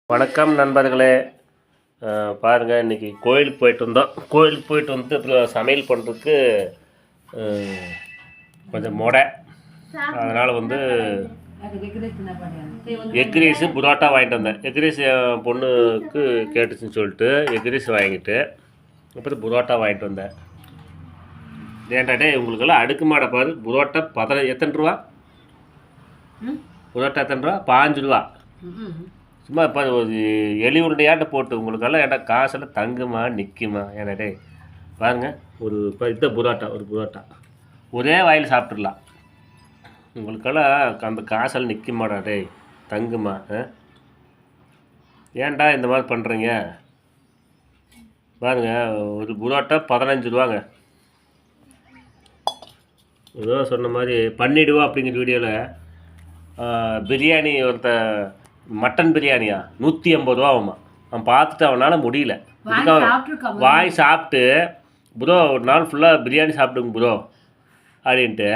வணக்கம் நண்பர்களே. பாருங்கள், இன்றைக்கி கோயிலுக்கு போயிட்டு வந்தோம். கோயிலுக்கு போயிட்டு வந்து அப்புறம் சமையல் பண்ணுறதுக்கு கொஞ்சம் மொடை. அதனால் வந்து எக் ரைஸு புரோட்டா வாங்கிட்டு வந்தேன். எக் ரைஸ் என் பொண்ணுக்கு கேட்டுச்சுன்னு சொல்லிட்டு எக் ரைஸ் வாங்கிட்டு அப்புறம் புரோட்டா வாங்கிட்டு வந்தேன். ஏன்டாட்டே உங்களுக்கெல்லாம் அடுக்குமாடை பாரு. புரோட்டா எத்தனை ரூபா? புரோட்டா எத்தனை ரூபா? 5 ரூபா. சும்மா இப்போ ஒரு எலி உருண்டையாட்ட போட்டு உங்களுக்கெல்லாம் ஏன்டா காசெல்லாம் தங்குமா நிற்குமா? ஏன்னாடே பாருங்கள், ஒரு இப்போ இந்த புரோட்டா, ஒரு புரோட்டா ஒரே வாயில் சாப்பிட்றலாம். உங்களுக்கெல்லாம் அந்த காசெல்லாம் நிற்குமாடா? டே தங்குமா? ஏன்டா இந்த மாதிரி பண்ணுறீங்க? பாருங்கள், ஒரு புரோட்டா 15 ரூபாங்க. ஏதோ சொன்ன மாதிரி பண்ணிடுவோம் அப்படிங்கிற வீடியோவில் பிரியாணி மட்டன் பிரியாணியா 150 ரூபா ஆகுமா? அவன் பார்த்துட்டு அவனால் முடியல. வாய் சாப்பிட்டு ப்ரோ ஒரு நாள் ஃபுல்லாக பிரியாணி சாப்பிடுங்க ப்ரோ அப்படின்ட்டு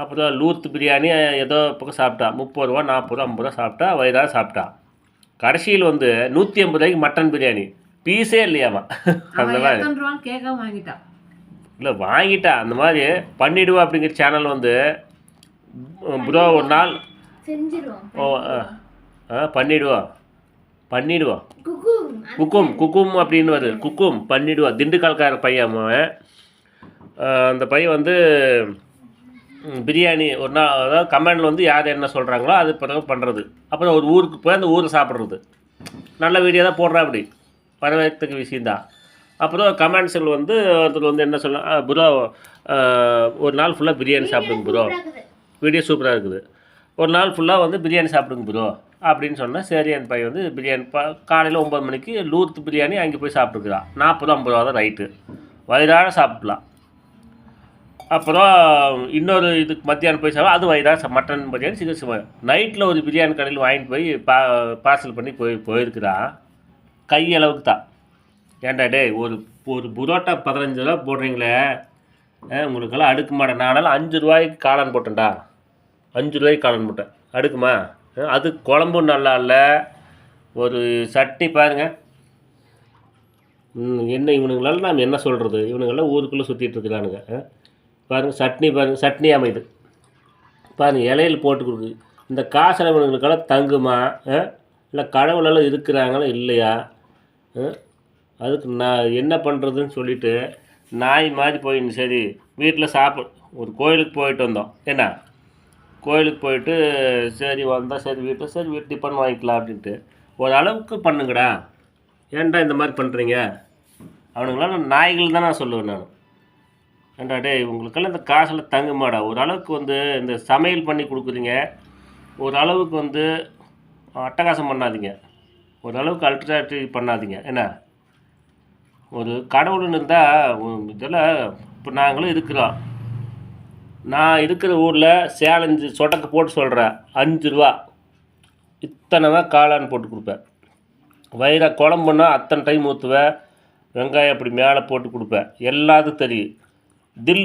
அப்புறம் லூர்த்து பிரியாணி ஏதோ பக்கம் சாப்பிட்டா 30 ரூபா 40 ரூபா 50 ரூபா சாப்பிட்டா வயிறாக சாப்பிட்டா. கடைசியில் வந்து 150 ரூபாய்க்கு மட்டன் பிரியாணி பீஸே இல்லையாமா. அந்த மாதிரி இல்லை வாங்கிட்டா. அந்த மாதிரி பண்ணிடுவா அப்படிங்கிற சேனல் வந்து ப்ரோ ஒரு நாள் பண்ணிடுவோம் குக்கும் அப்படின்னு வருது. குக்கும் பண்ணிடுவோம். திண்டுக்கல்கார பையன் அந்த பையன் வந்து பிரியாணி ஒரு நாள், அதாவது கமெண்டில் வந்து யார் என்ன சொல்கிறாங்களோ அது பிறகு பண்ணுறது. அப்புறம் ஒரு ஊருக்கு போய் அந்த ஊரை சாப்பிட்றது. நல்ல வீடியோ தான் போடுறா. அப்படி வரவேற்கத்தக்க விஷயந்தான். அப்புறம் கமெண்ட்ஸில் வந்து ஒருத்தர் வந்து என்ன சொல்ல, ப்ரோ ஒரு நாள் ஃபுல்லாக பிரியாணி சாப்பிடுங்க ப்ரோ, வீடியோ சூப்பராக இருக்குது, ஒரு நாள் ஃபுல்லாக வந்து பிரியாணி சாப்பிடுங்க ப்ரோ அப்படின்னு சொன்னால் சரி. அந்த பையன் வந்து பிரியாணி காலையில் 9 மணிக்கு லூர்த்து பிரியாணி அங்கே போய் சாப்பிட்டுக்கிறான். 40-50 ரூபா தான் ரைட்டு, வயிறாக சாப்பிட்லாம். அப்புறம் இன்னொரு இதுக்கு மத்தியானம் போய் சாப்பிட அது வயிறாக மட்டன் பிரியாணி சிக்கன் நைட்டில் ஒரு பிரியாணி கடையில் வாங்கிட்டு போய் பார்சல் பண்ணி போயிருக்கிறான். கையளவுக்கு தான். ஏன்டா டே ஒரு புரோட்டா 15 ரூபா போடுறீங்களே, உங்களுக்கெல்லாம் அடுக்குமாடா? நானாலும் 5 ரூபாய்க்கு காளான் போட்டேன்டா. 5 ரூபாய்க்கு காளான் போட்டேன், அடுக்குமா? அது குழம்பும் நல்லா இல்லை. ஒரு சட்னி பாருங்கள். என்ன இவனுங்களால நாம் என்ன சொல்கிறது? இவனுங்கெல்லாம் ஊருக்குள்ளே சுற்றிட்டு இருக்கிறானுங்க. பாருங்கள் சட்னி, பாருங்கள் சட்னி அமைது பாருங்கள், இலையில் போட்டு கொடுக்குது. இந்த காசெல்லாம் இவனுங்களுக்கெல்லாம் தங்குமா? இல்லை கடவுளெல்லாம் இருக்கிறாங்களா இல்லையா? அதுக்கு நான் என்ன பண்ணுறதுன்னு சொல்லிவிட்டு நாய் மாதிரி போய் சரி வீட்டில் ஒரு கோயிலுக்கு போயிட்டு வந்தோம். என்ன கோயிலுக்கு போயிட்டு சரி வந்தால் சரி வீட்டு டிஃபன் வாங்கிக்கலாம் அப்படின்ட்டு ஒரு அளவுக்கு பண்ணுங்கடா. ஏன்டா இந்த மாதிரி பண்ணுறீங்க? அவனுங்களாம் நாய்கள் தான் நான் சொல்லுவேன் நான். ஏன்டா டே இவங்களுக்கெல்லாம் இந்த காசில் தங்குமாடா? ஒரு அளவுக்கு வந்து இந்த சமையல் பண்ணி கொடுக்குறீங்க, ஒரு அளவுக்கு வந்து அட்டகாசம் பண்ணாதீங்க, ஒரு அளவுக்கு அல்ட்ராட்டிவ் பண்ணாதீங்க. என்ன ஒரு கடவுள்னு இருந்தால் இதெல்லாம் இப்போ நாங்களும் இருக்கிறோம். நான் இருக்கிற ஊரில் சேலஞ்சு சொடக்கு போட்டு சொல்கிறேன், 5 ரூபா இத்தனை தான் காளான் போட்டு கொடுப்பேன். வயிறாக குழம்புன்னா அத்தனை டைம் ஊற்றுவேன், வெங்காயம் அப்படி மேலே போட்டு கொடுப்பேன். எல்லாத்துக்கும் தெரியும். தில்